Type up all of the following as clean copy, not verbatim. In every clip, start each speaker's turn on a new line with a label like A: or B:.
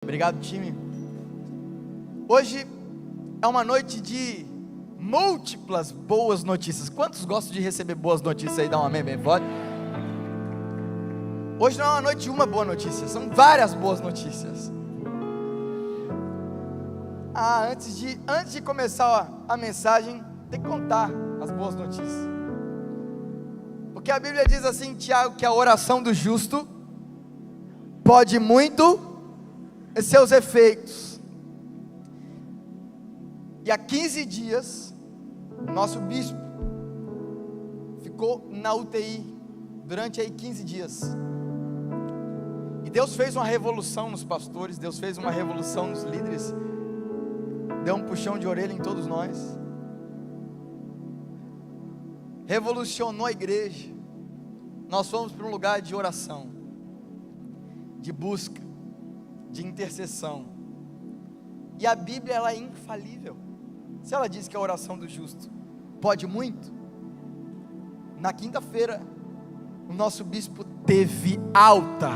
A: Obrigado, time. Hoje é uma noite de múltiplas boas notícias. Quantos gostam de receber boas notícias aí? Dá um amém bem forte. Hoje não é uma noite de uma boa notícia, são várias boas notícias. Antes de começar a mensagem, tem que contar as boas notícias. Porque a Bíblia diz assim, Tiago, que a oração do justo pode muito seus efeitos. E há 15 dias, nosso bispo ficou na UTI, durante aí 15 dias. E Deus fez uma revolução nos pastores, Deus fez uma revolução nos líderes, deu um puxão de orelha em todos nós, revolucionou a igreja. Nós fomos para um lugar de oração, de busca, de intercessão. E a Bíblia, ela é infalível. Se ela diz que a oração do justo pode muito, na quinta-feira o nosso bispo teve alta.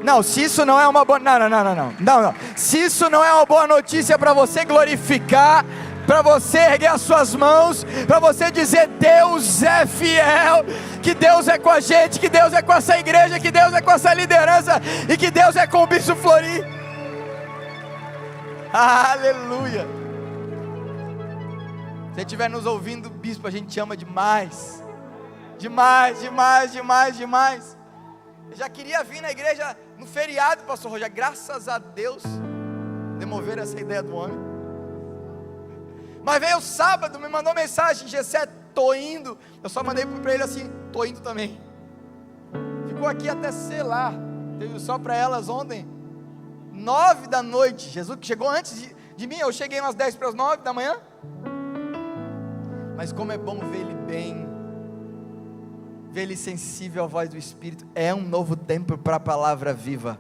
A: Não, se isso não é uma boa, não. Se isso não é uma boa notícia para você glorificar, para você erguer as suas mãos, para você dizer: Deus é fiel, que Deus é com a gente, que Deus é com essa igreja, que Deus é com essa liderança e que Deus é com o bispo Flori. Aleluia. Se você estiver nos ouvindo, bispo, a gente te ama demais. Demais. Eu já queria vir na igreja no feriado, pastor Roger. Graças a Deus demoveram essa ideia do homem. Mas veio sábado, me mandou mensagem: Gessé, tô indo. Eu só mandei para ele assim: tô indo também. Ficou aqui até, sei lá, teve só para elas ontem 9 da noite, Jesus que chegou antes de mim, eu cheguei umas 10 para as 9 da manhã, mas como é bom ver ele bem, ver ele sensível à voz do Espírito. É um novo tempo para a palavra viva.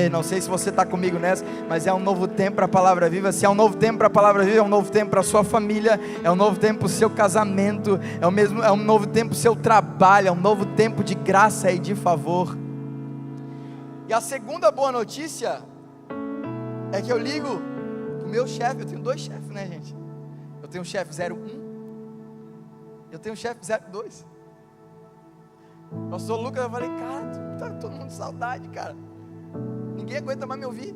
A: Não sei se você está comigo nessa, mas é um novo tempo para a palavra viva. Se é um novo tempo para a palavra viva, é um novo tempo para a sua família, é um novo tempo para o seu casamento, é um novo tempo para o seu trabalho, é um novo tempo de graça e de favor. E a segunda boa notícia é que eu ligo o meu chefe. Eu tenho 2 chefes, né, gente? Eu tenho o chefe 01, eu tenho o chefe 02. Pastor Lucas, eu falei: cara, tá todo mundo com saudade, cara. Ninguém aguenta mais me ouvir.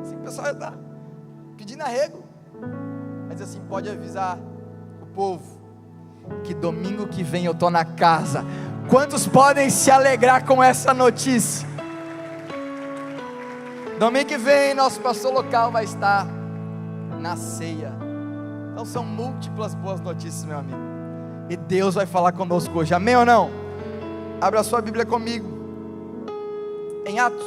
A: Assim, o pessoal já está pedindo arrego. Mas assim, pode avisar o povo que domingo que vem eu estou na casa. Quantos podem se alegrar com essa notícia? Domingo que vem nosso pastor local vai estar na ceia. Então são múltiplas boas notícias, meu amigo. E Deus vai falar conosco hoje, amém ou não? Abra a sua Bíblia comigo em Atos,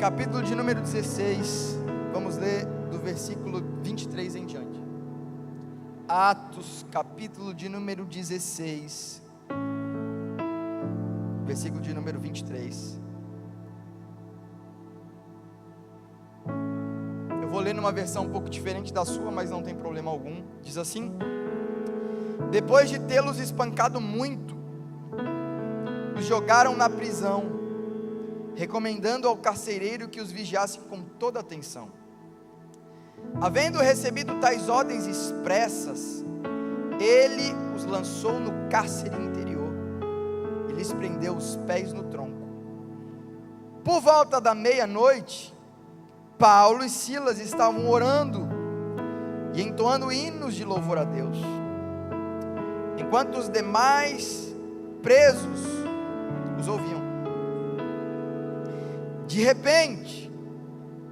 A: capítulo de número 16. Vamos ler do versículo 23 em diante. Atos, capítulo de número 16, versículo de número 23. Vou ler numa versão um pouco diferente da sua, mas não tem problema algum. Diz assim: depois de tê-los espancado muito, os jogaram na prisão, recomendando ao carcereiro que os vigiasse com toda atenção. Havendo recebido tais ordens expressas, ele os lançou no cárcere interior e lhes prendeu os pés no tronco. Por volta da meia-noite, Paulo e Silas estavam orando e entoando hinos de louvor a Deus, enquanto os demais presos os ouviam. De repente,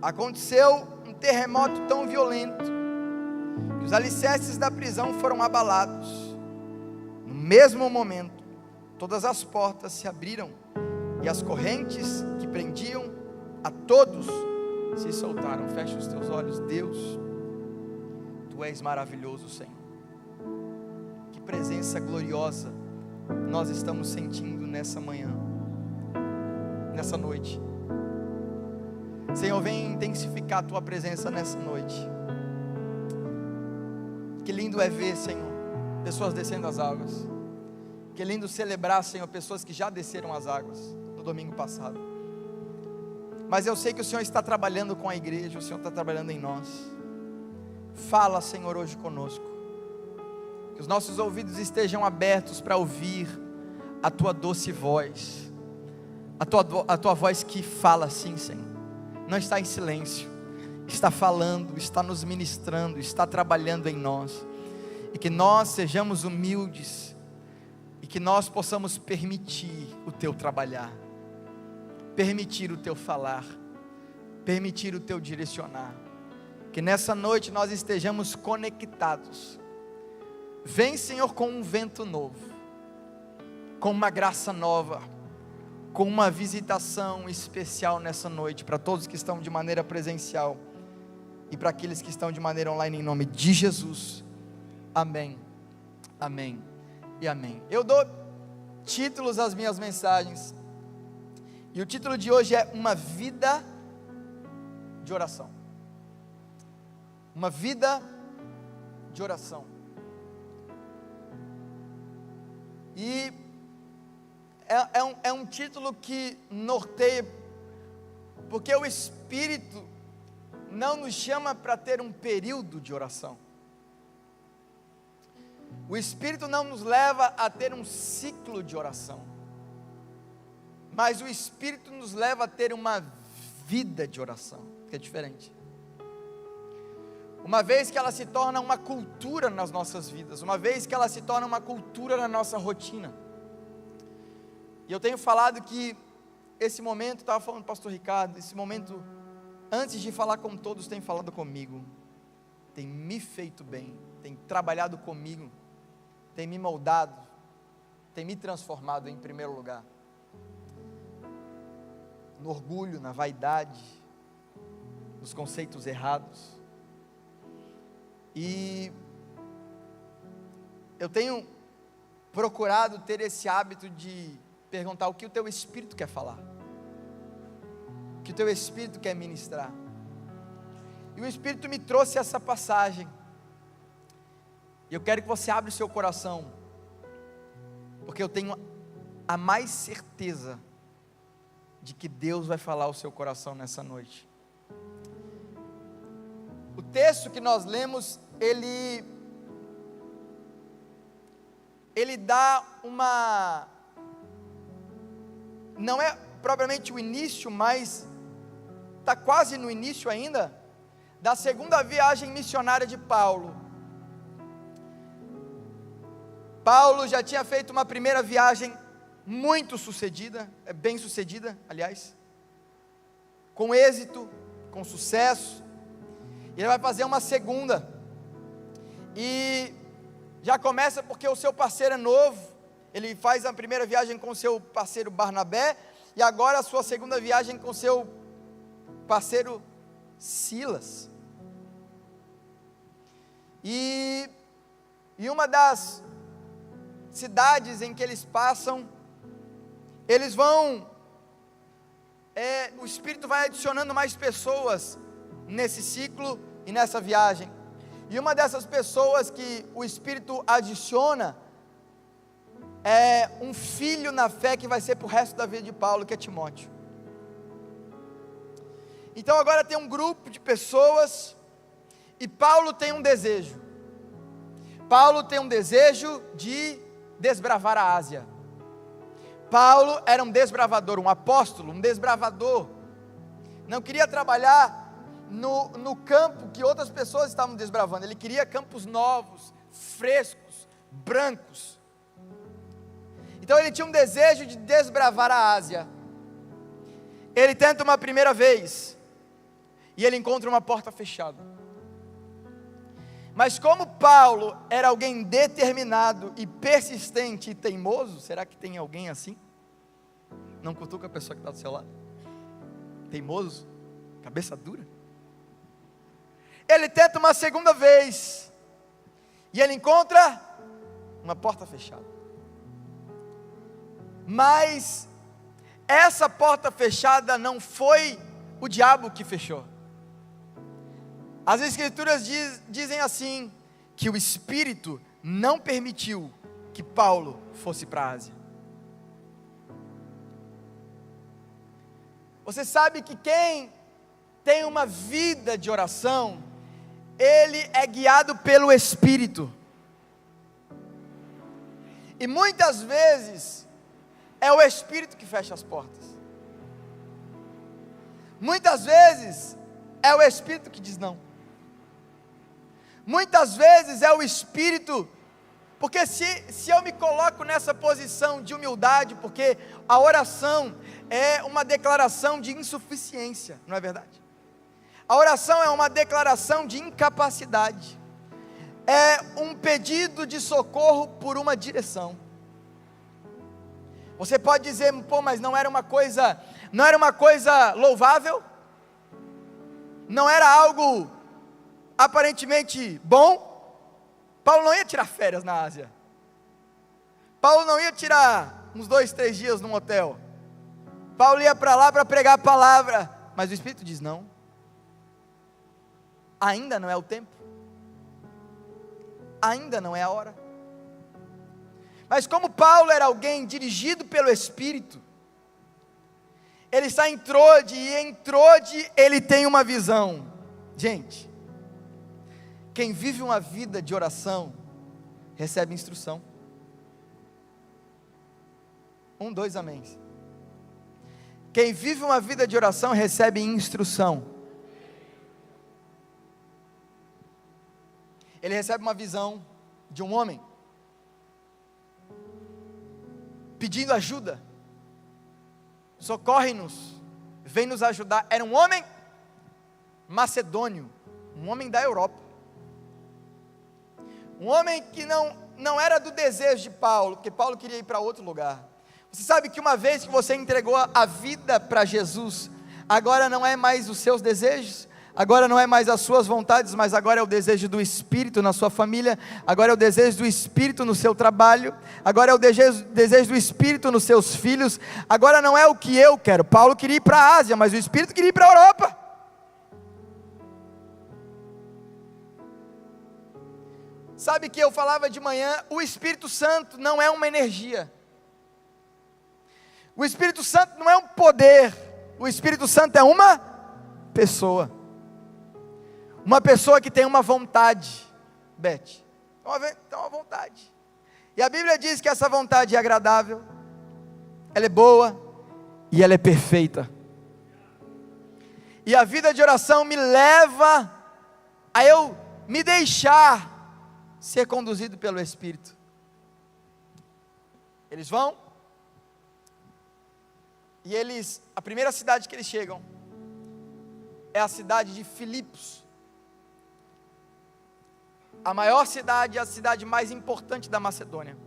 A: aconteceu um terremoto tão violento que os alicerces da prisão foram abalados. No mesmo momento, todas as portas se abriram e as correntes que prendiam a todos se soltaram. Fecha os teus olhos. Deus, Tu és maravilhoso, Senhor. Que presença gloriosa nós estamos sentindo nessa manhã, nessa noite. Senhor, vem intensificar a Tua presença nessa noite. Que lindo é ver, Senhor, pessoas descendo as águas. Que lindo celebrar, Senhor, pessoas que já desceram as águas no domingo passado. mas eu sei que o Senhor está trabalhando com a igreja, o Senhor está trabalhando em nós. Fala, Senhor, hoje conosco, que os nossos ouvidos estejam abertos para ouvir a Tua doce voz, a Tua voz que fala sim, Senhor, não está em silêncio, está falando, está nos ministrando, está trabalhando em nós, e que nós sejamos humildes, e que nós possamos permitir o Teu trabalhar, permitir o Teu falar, permitir o Teu direcionar, que nessa noite nós estejamos conectados. Vem, Senhor, com um vento novo, com uma graça nova, com uma visitação especial nessa noite, para todos que estão de maneira presencial, e para aqueles que estão de maneira online, em nome de Jesus, amém, amém e amém. Eu dou títulos às minhas mensagens, e o título de hoje é Uma Vida de Oração. Uma vida de oração. E é um título que norteia, porque o Espírito não nos chama para ter um período de oração. O Espírito não nos leva a ter um ciclo de oração, mas o Espírito nos leva a ter uma vida de oração, que é diferente. Uma vez que ela se torna uma cultura nas nossas vidas, uma vez que ela se torna uma cultura na nossa rotina. E eu tenho falado que esse momento, estava falando com o pastor Ricardo, esse momento, antes de falar com todos, tem falado comigo, tem me feito bem, tem trabalhado comigo, tem me moldado, tem me transformado em primeiro lugar, no orgulho, na vaidade, nos conceitos errados. E eu tenho procurado ter esse hábito de perguntar o que o teu Espírito quer falar, o que o teu Espírito quer ministrar. E o Espírito me trouxe essa passagem, e eu quero que você abra o seu coração, porque eu tenho a mais certeza de que Deus vai falar ao seu coração nessa noite. O texto que nós lemos, ele dá uma, não é propriamente o início, mas está quase no início ainda, da segunda viagem missionária de Paulo. Paulo já tinha feito uma primeira viagem muito sucedida, bem sucedida, aliás, com êxito, com sucesso. E ele vai fazer uma segunda, e já começa porque o seu parceiro é novo. Ele faz a primeira viagem com o seu parceiro Barnabé, e agora a sua segunda viagem com o seu parceiro Silas. E uma das cidades em que eles passam, eles vão, o Espírito vai adicionando mais pessoas nesse ciclo e nessa viagem, e uma dessas pessoas que o Espírito adiciona, é um filho na fé que vai ser para o resto da vida de Paulo, que é Timóteo. Então agora tem um grupo de pessoas, e Paulo tem um desejo, de desbravar a Ásia. Paulo era um desbravador, um apóstolo, um desbravador, não queria trabalhar no campo que outras pessoas estavam desbravando, ele queria campos novos, frescos, brancos. Então ele tinha um desejo de desbravar a Ásia. Ele tenta uma primeira vez, e ele encontra uma porta fechada. Mas como Paulo era alguém determinado e persistente e teimoso, será que tem alguém assim? Não cutuca a pessoa que está do seu lado? Teimoso? Cabeça dura? Ele tenta uma segunda vez, e ele encontra uma porta fechada. Mas essa porta fechada não foi o diabo que fechou. As Escrituras dizem assim, que o Espírito não permitiu que Paulo fosse para a Ásia. Você sabe que quem tem uma vida de oração, ele é guiado pelo Espírito. E muitas vezes é o Espírito que fecha as portas. Muitas vezes é o Espírito que diz não. Muitas vezes é o Espírito, porque se eu me coloco nessa posição de humildade, porque a oração é uma declaração de insuficiência, não é verdade? A oração é uma declaração de incapacidade, é um pedido de socorro por uma direção. Você pode dizer, pô, mas não era uma coisa louvável? Não era algo aparentemente bom? Paulo não ia tirar férias na Ásia. Paulo não ia tirar uns 2, 3 dias num hotel. Paulo ia para lá para pregar a palavra, mas o Espírito diz não. Ainda não é o tempo. Ainda não é a hora. Mas como Paulo era alguém dirigido pelo Espírito, ele está em Trode, e em Trode ele tem uma visão. Gente, quem vive uma vida de oração, recebe instrução. 1, 2, amém. Quem vive uma vida de oração, recebe instrução. Ele recebe uma visão de um homem pedindo ajuda. Socorre-nos, vem nos ajudar. Era um homem macedônio, um homem da Europa, um homem que não era do desejo de Paulo, porque Paulo queria ir para outro lugar. Você sabe que uma vez que você entregou a vida para Jesus, agora não é mais os seus desejos, agora não é mais as suas vontades, mas agora é o desejo do Espírito na sua família, agora é o desejo do Espírito no seu trabalho, agora é o desejo do Espírito nos seus filhos, agora não é o que eu quero. Paulo queria ir para a Ásia, mas o Espírito queria ir para a Europa. Sabe que eu falava de manhã, o Espírito Santo não é uma energia, o Espírito Santo não é um poder, o Espírito Santo é uma pessoa. Uma pessoa que tem uma vontade, Beth, tem uma vontade, e a Bíblia diz que essa vontade é agradável, ela é boa, e ela é perfeita, e a vida de oração me leva a eu me deixar ser conduzido pelo Espírito. Eles vão, e a primeira cidade que eles chegam, é a cidade de Filipos, a maior cidade, a cidade mais importante da Macedônia.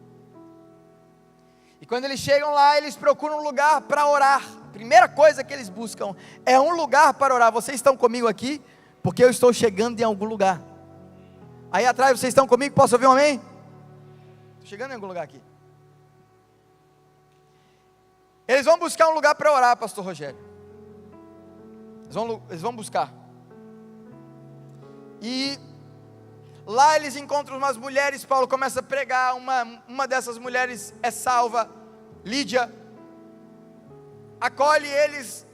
A: E quando eles chegam lá, eles procuram um lugar para orar. A primeira coisa que eles buscam é um lugar para orar. Vocês estão comigo aqui? Porque eu estou chegando em algum lugar. Aí atrás, vocês estão comigo? Posso ouvir um amém? Estou chegando em algum lugar aqui. Eles vão buscar um lugar para orar, pastor Rogério. Eles vão buscar. E lá eles encontram umas mulheres. Paulo começa a pregar. Uma dessas mulheres é salva, Lídia. Acolhe eles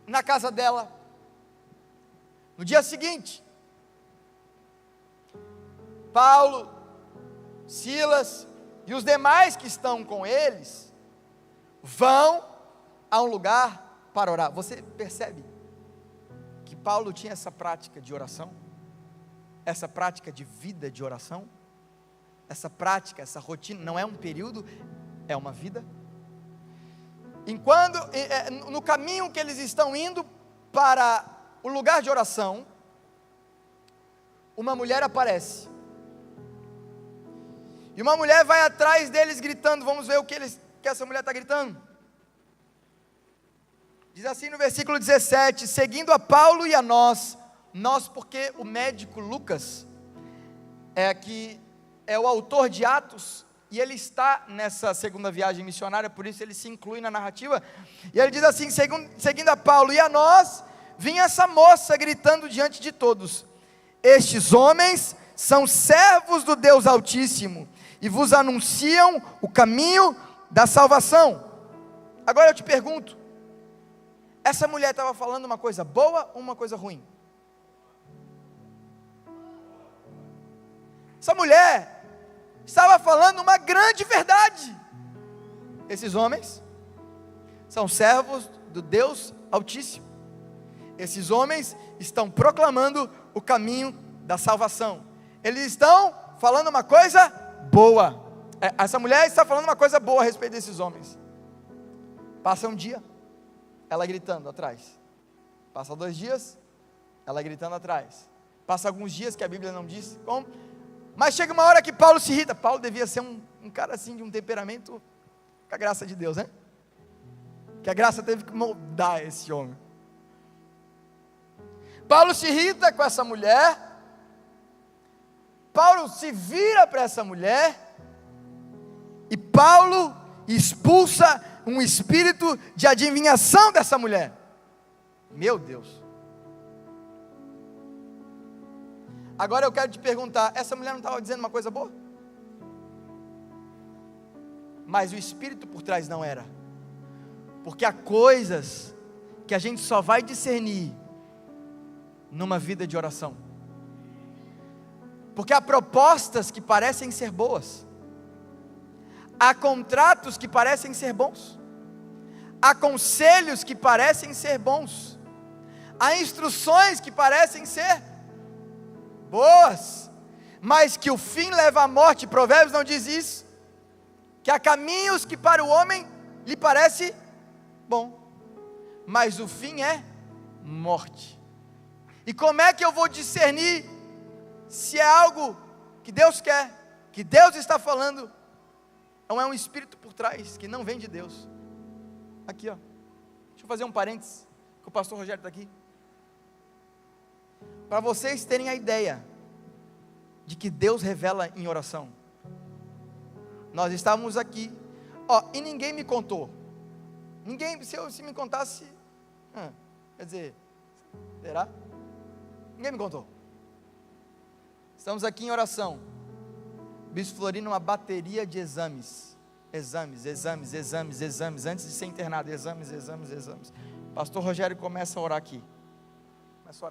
A: na casa dela. No dia seguinte, Paulo, Silas e os demais que estão com eles vão a um lugar para orar. Você percebe que Paulo tinha essa prática de oração? Essa prática de vida de oração? Essa prática, essa rotina, não é um período, é uma vida. No caminho que eles estão indo para o lugar de oração, uma mulher aparece. E uma mulher vai atrás deles gritando. Vamos ver o que essa mulher está gritando. Diz assim no versículo 17: seguindo a Paulo e a nós porque o médico Lucas é o autor de Atos, e ele está nessa segunda viagem missionária, por isso ele se inclui na narrativa, e ele diz assim: seguindo a Paulo e a nós, vinha essa moça gritando diante de todos: estes homens são servos do Deus Altíssimo, e vos anunciam o caminho da salvação. Agora eu te pergunto, essa mulher estava falando uma coisa boa ou uma coisa ruim? Essa mulher estava falando uma grande verdade. Esses homens são servos do Deus Altíssimo. Esses homens estão proclamando o caminho da salvação. Eles estão falando uma coisa boa. Essa mulher está falando uma coisa boa a respeito desses homens. Passa um dia, ela gritando atrás. Passa 2 dias, ela gritando atrás. Passa alguns dias que a Bíblia não diz como. Mas chega uma hora que Paulo se irrita. Paulo devia ser um cara assim, de um temperamento com a graça de Deus, né? Que a graça teve que moldar esse homem. Paulo se irrita com essa mulher. Paulo se vira para essa mulher. E Paulo expulsa um espírito de adivinhação dessa mulher. Meu Deus. Agora eu quero te perguntar, essa mulher não estava dizendo uma coisa boa? Mas o espírito por trás não era. Porque há coisas que a gente só vai discernir numa vida de oração. Porque há propostas que parecem ser boas. Há contratos que parecem ser bons. Há conselhos que parecem ser bons. Há instruções que parecem ser boas, mas que o fim leva à morte. Provérbios não diz isso, que há caminhos que para o homem lhe parece bom, mas o fim é morte. E como é que eu vou discernir se é algo que Deus quer, que Deus está falando, ou é um espírito por trás, que não vem de Deus? Aqui, ó, deixa eu fazer um parênteses, que o pastor Rogério está aqui, para vocês terem a ideia, de que Deus revela em oração. Nós estávamos aqui, ó, e ninguém me contou, se me contasse, quer dizer, será? Ninguém me contou. Estamos aqui em oração, Bispo Florino, uma bateria de exames, antes de ser internado, exames, pastor Rogério começa a orar aqui, começa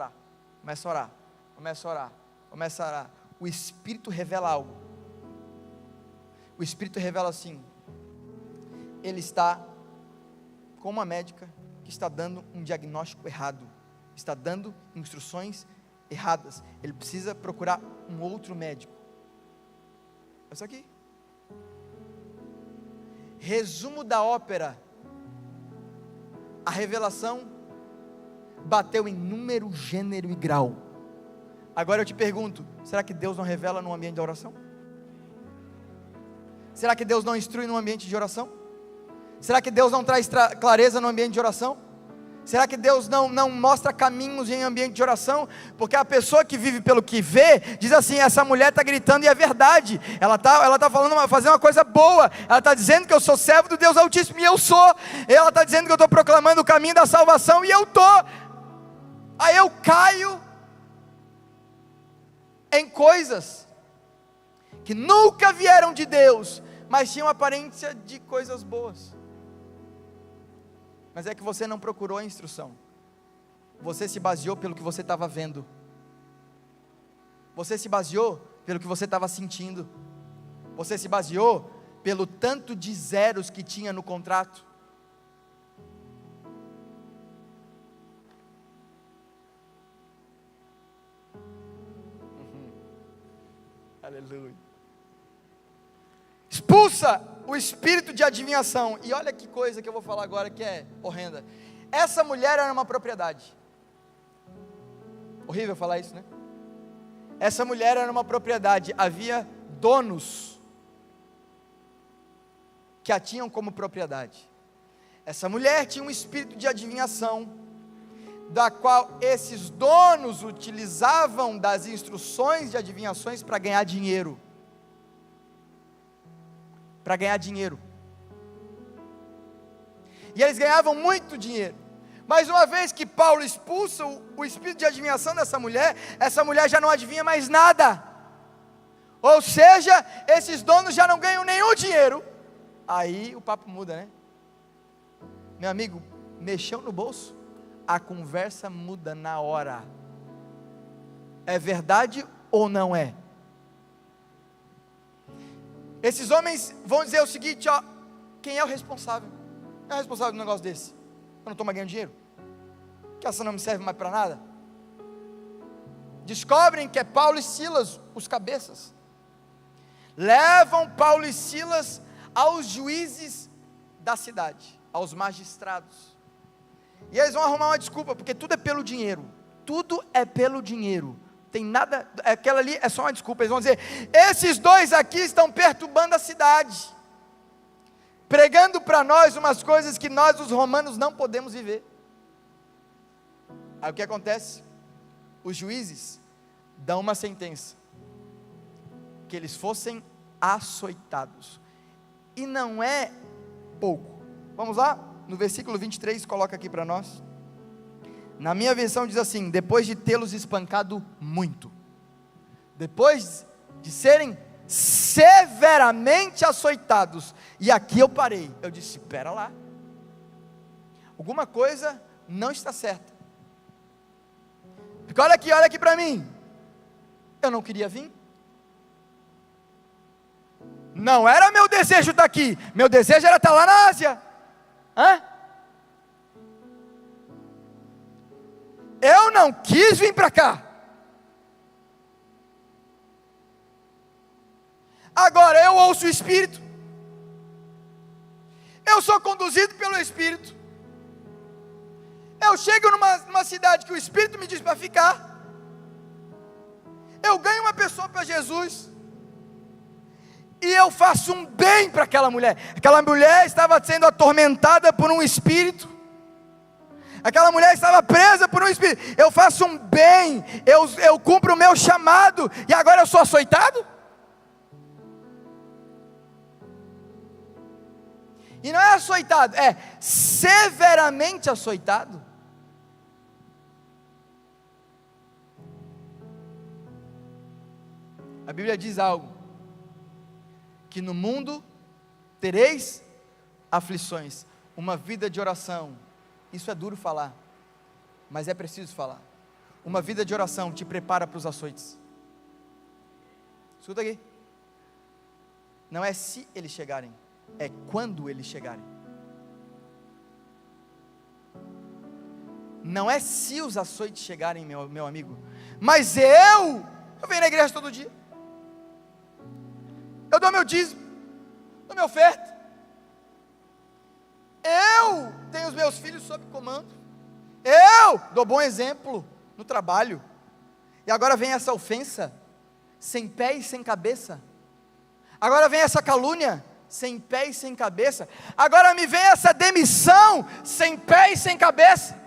A: a orar, o Espírito revela algo, o Espírito revela assim, ele está com uma médica, que está dando um diagnóstico errado, está dando instruções erradas, ele precisa procurar um outro médico. Isso aqui, resumo da ópera, a revelação bateu em número, gênero e grau. Agora eu te pergunto, será que Deus não revela no ambiente de oração? Será que Deus não instrui no ambiente de oração? Será que Deus não traz clareza no ambiente de oração? Será que Deus não mostra caminhos em ambiente de oração? Porque a pessoa que vive pelo que vê, diz assim, essa mulher está gritando e é verdade, ela está fazendo uma coisa boa, ela está dizendo que eu sou servo do Deus Altíssimo, e eu sou, ela está dizendo que eu estou proclamando o caminho da salvação, e eu estou, aí eu caio em coisas que nunca vieram de Deus, mas tinham aparência de coisas boas. Mas é que você não procurou a instrução, você se baseou pelo que você estava vendo, você se baseou pelo que você estava sentindo, você se baseou pelo tanto de zeros que tinha no contrato. Aleluia. Expulsa o espírito de adivinhação. E olha que coisa que eu vou falar agora que é horrenda. Essa mulher era uma propriedade. Horrível falar isso, né? Essa mulher era uma propriedade. Havia donos que a tinham como propriedade. Essa mulher tinha um espírito de adivinhação, da qual esses donos utilizavam das instruções de adivinhações para ganhar dinheiro. E eles ganhavam muito dinheiro. Mas uma vez que Paulo expulsa o espírito de adivinhação dessa mulher, essa mulher já não adivinha mais nada. Ou seja, esses donos já não ganham nenhum dinheiro. Aí o papo muda, né? Meu amigo, mexeu no bolso, a conversa muda na hora. É verdade ou não é? Esses homens vão dizer o seguinte, ó, quem é o responsável? Quem é o responsável de um negócio desse? Eu não estou mais ganhando dinheiro? Que essa não me serve mais para nada? Descobrem que é Paulo e Silas os cabeças. Levam Paulo e Silas aos juízes da cidade, aos magistrados. E eles vão arrumar uma desculpa, porque tudo é pelo dinheiro. Tudo é pelo dinheiro. Tem nada, aquela ali é só uma desculpa. Eles vão dizer, esses dois aqui estão perturbando a cidade, pregando para nós umas coisas que nós os romanos não podemos viver. Aí o que acontece? Os juízes dão uma sentença, que eles fossem açoitados, e não é pouco. Vamos lá? No versículo 23, coloca aqui para nós. Na minha versão diz assim, depois de tê-los espancado muito, depois de serem severamente açoitados, e aqui eu parei, eu disse, espera lá, alguma coisa não está certa, porque olha aqui para mim, eu não queria vir, não era meu desejo estar aqui, meu desejo era estar lá na Ásia, eu não quis vir para cá, agora eu ouço o Espírito, eu sou conduzido pelo Espírito, eu chego numa cidade que o Espírito me diz para ficar, eu ganho uma pessoa para Jesus, e eu faço um bem para aquela mulher estava sendo atormentada por um espírito, aquela mulher estava presa por um espírito, eu faço um bem, eu cumpro o meu chamado, e agora eu sou açoitado? E não é açoitado, é severamente açoitado. A Bíblia diz algo, que no mundo tereis aflições, uma vida de oração, isso é duro falar, mas é preciso falar, uma vida de oração te prepara para os açoites. Escuta aqui, não é se eles chegarem, é quando eles chegarem. Não é se os açoites chegarem, meu amigo, mas eu venho na igreja todo dia, eu dou meu dízimo, dou minha oferta, eu tenho os meus filhos sob comando, eu dou bom exemplo no trabalho, e agora vem essa ofensa, sem pé e sem cabeça, agora vem essa calúnia, sem pé e sem cabeça, agora me vem essa demissão, sem pé e sem cabeça,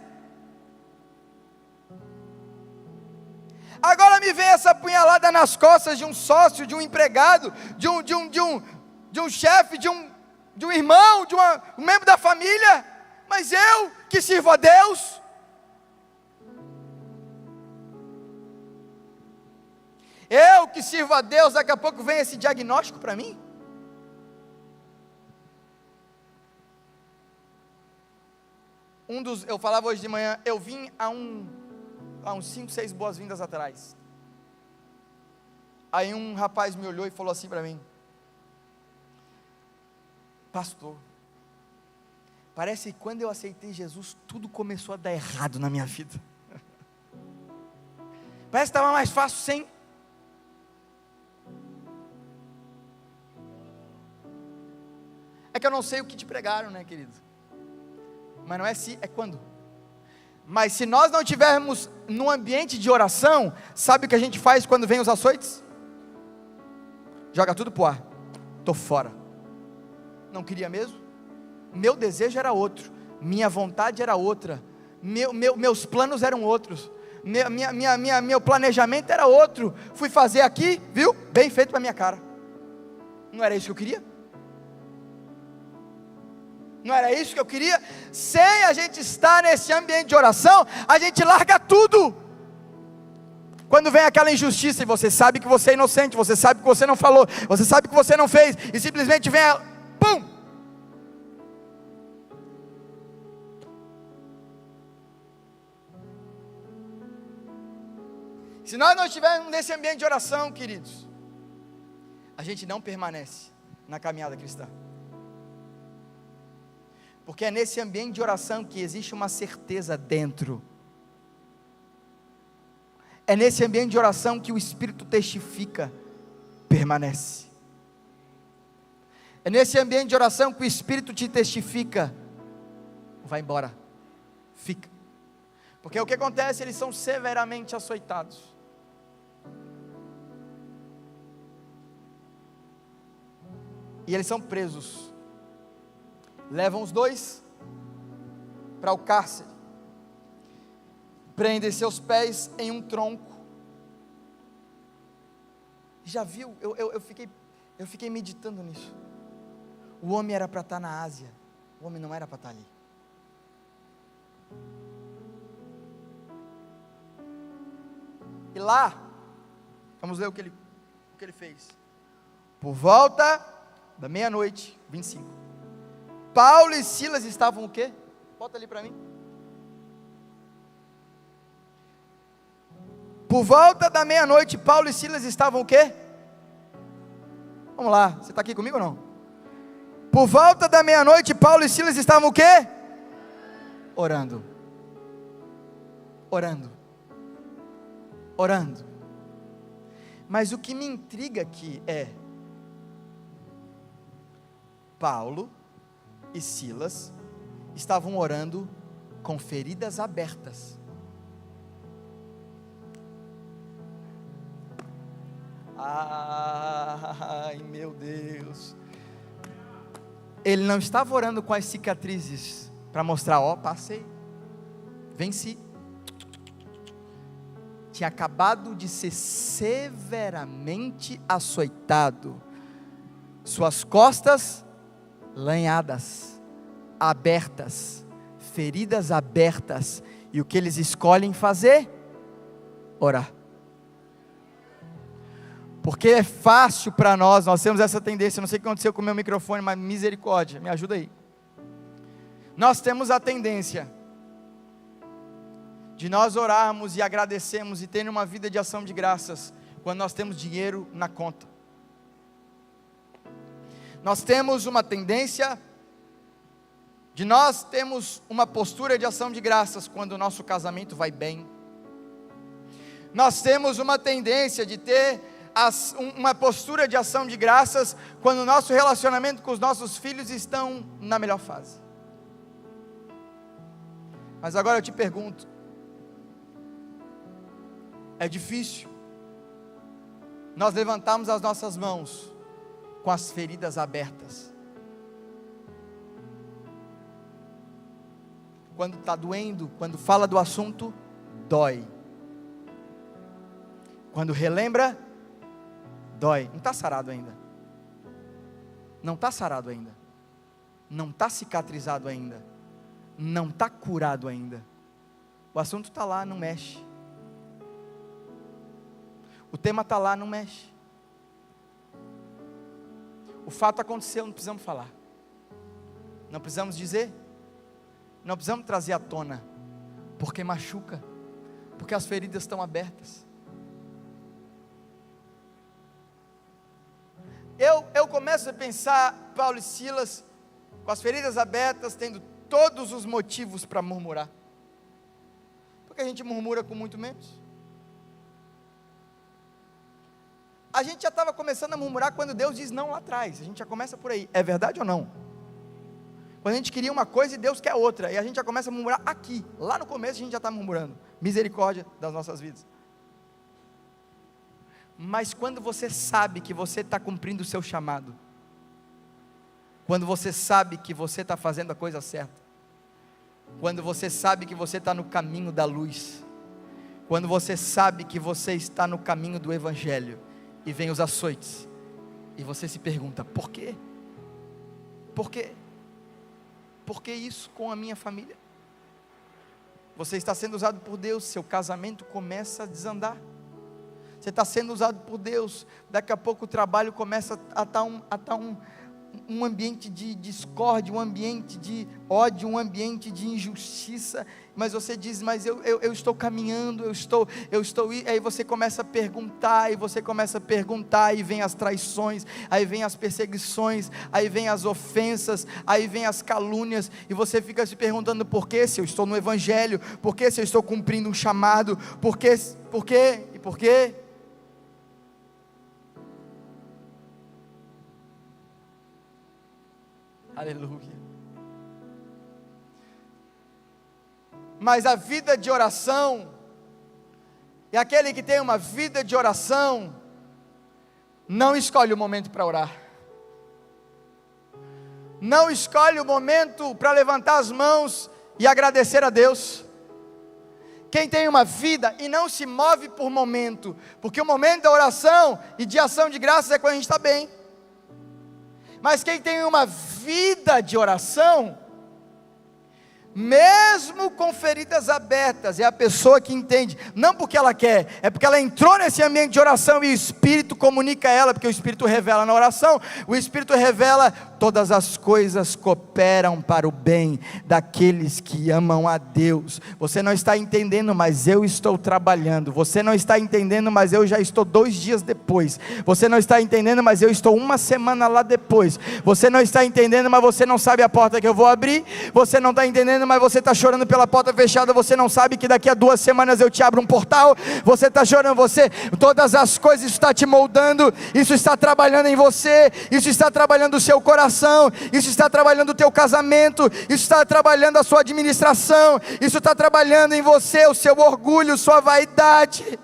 A: agora me vem essa punhalada nas costas de um sócio, de um empregado, de um chefe, de um irmão, um membro da família, mas eu que sirvo a Deus, daqui a pouco vem esse diagnóstico para mim. Eu falava hoje de manhã, eu vim há uns 5, 6 boas-vindas atrás, aí um rapaz me olhou e falou assim para mim, pastor, parece que quando eu aceitei Jesus, tudo começou a dar errado na minha vida, parece que estava mais fácil sem. É que eu não sei o que te pregaram, né, querido, mas não é se, é quando. Mas se nós não estivermos num ambiente de oração, sabe o que a gente faz quando vem os açoites? Joga tudo pro ar, estou fora, não queria mesmo, meu desejo era outro, minha vontade era outra, meus planos eram outros, meu planejamento era outro, fui fazer aqui, viu, bem feito para minha cara, não era isso que eu queria? Não era isso que eu queria? Sem a gente estar nesse ambiente de oração, a gente larga tudo. Quando vem aquela injustiça e você sabe que você é inocente, você sabe que você não falou, você sabe que você não fez, e simplesmente vem ela, pum! Se nós não estivermos nesse ambiente de oração, queridos, a gente não permanece na caminhada cristã. Porque é nesse ambiente de oração que existe uma certeza dentro. É nesse ambiente de oração que o Espírito testifica, permanece. É nesse ambiente de oração que o Espírito te testifica, vai embora, fica. Porque o que acontece? Eles são severamente açoitados. E eles são presos. Levam os dois para o cárcere. Prendem seus pés em um tronco. Já viu? Eu fiquei meditando nisso. O homem era para estar na Ásia. O homem não era para estar ali. E lá, vamos ler o que ele fez. Por volta da meia-noite, 25. Paulo e Silas estavam o quê? Bota ali para mim. Por volta da meia-noite, Paulo e Silas estavam o quê? Vamos lá, você está aqui comigo ou não? Por volta da meia-noite, Paulo e Silas estavam o quê? Orando. Orando. Orando. Mas o que me intriga aqui é Paulo e Silas estavam orando com feridas abertas. Ai, meu Deus. Ele não estava orando com as cicatrizes para mostrar, ó, passei, venci. Tinha acabado de ser severamente açoitado, suas costas lanhadas, abertas, feridas abertas, e o que eles escolhem fazer? Orar. Porque é fácil para nós temos essa tendência, não sei o que aconteceu com o meu microfone, mas misericórdia, me ajuda aí. Nós temos a tendência de nós orarmos e agradecermos e ter uma vida de ação de graças, quando nós temos dinheiro na conta. Nós temos uma tendência de nós termos uma postura de ação de graças, quando o nosso casamento vai bem. Nós temos uma tendência de ter uma postura de ação de graças, quando o nosso relacionamento com os nossos filhos estão na melhor fase. Mas agora eu te pergunto, é difícil nós levantarmos as nossas mãos com as feridas abertas? Quando está doendo, quando fala do assunto, dói. Quando relembra, dói. Não está sarado ainda. Não está sarado ainda. Não está cicatrizado ainda. Não está curado ainda. O assunto está lá, não mexe. O tema está lá, não mexe. O fato aconteceu, não precisamos falar. Não precisamos dizer. Não precisamos trazer à tona. Porque machuca. Porque as feridas estão abertas. Eu começo a pensar, Paulo e Silas, com as feridas abertas, tendo todos os motivos para murmurar. Porque a gente murmura com muito menos. A gente já estava começando a murmurar quando Deus diz não lá atrás. A gente já começa por aí. É verdade ou não? Quando a gente queria uma coisa e Deus quer outra, e a gente já começa a murmurar aqui. Lá no começo a gente já está murmurando. Misericórdia das nossas vidas. Mas quando você sabe que você está cumprindo o seu chamado, quando você sabe que você está fazendo a coisa certa, quando você sabe que você está no caminho da luz, quando você sabe que você está no caminho do Evangelho, e vem os açoites, e você se pergunta, por quê? Por quê? Por que isso com a minha família? Você está sendo usado por Deus, seu casamento começa a desandar. Você está sendo usado por Deus, daqui a pouco o trabalho começa a estar um ambiente de discórdia, um ambiente de ódio, um ambiente de injustiça, mas você diz, mas eu estou caminhando, eu estou, aí você começa a perguntar, e vem as traições, aí vem as perseguições, aí vem as ofensas, aí vem as calúnias, e você fica se perguntando, por que se eu estou no Evangelho, por que se eu estou cumprindo um chamado, por quê? Aleluia. Mas a vida de oração, e aquele que tem uma vida de oração, não escolhe o momento para orar, não escolhe o momento para levantar as mãos e agradecer a Deus. Quem tem uma vida e não se move por momento, porque o momento da oração e de ação de graças é quando a gente está bem, mas quem tem uma vida de oração, mesmo com feridas abertas, é a pessoa que entende, não porque ela quer, é porque ela entrou nesse ambiente de oração e o Espírito comunica a ela, porque o Espírito revela na oração, o Espírito revela, todas as coisas cooperam para o bem daqueles que amam a Deus. Você não está entendendo, mas eu estou trabalhando. Você não está entendendo, mas eu já estou 2 dias depois. Você não está entendendo, mas eu estou 1 semana lá depois. Você não está entendendo, mas você não sabe a porta que eu vou abrir. Você não está entendendo, mas você está chorando pela porta fechada. Você não sabe que daqui a 2 semanas eu te abro um portal. Você está chorando, todas as coisas, isso está te moldando, isso está trabalhando em você, isso está trabalhando o seu coração, isso está trabalhando o teu casamento, isso está trabalhando a sua administração, isso está trabalhando em você, o seu orgulho, sua vaidade.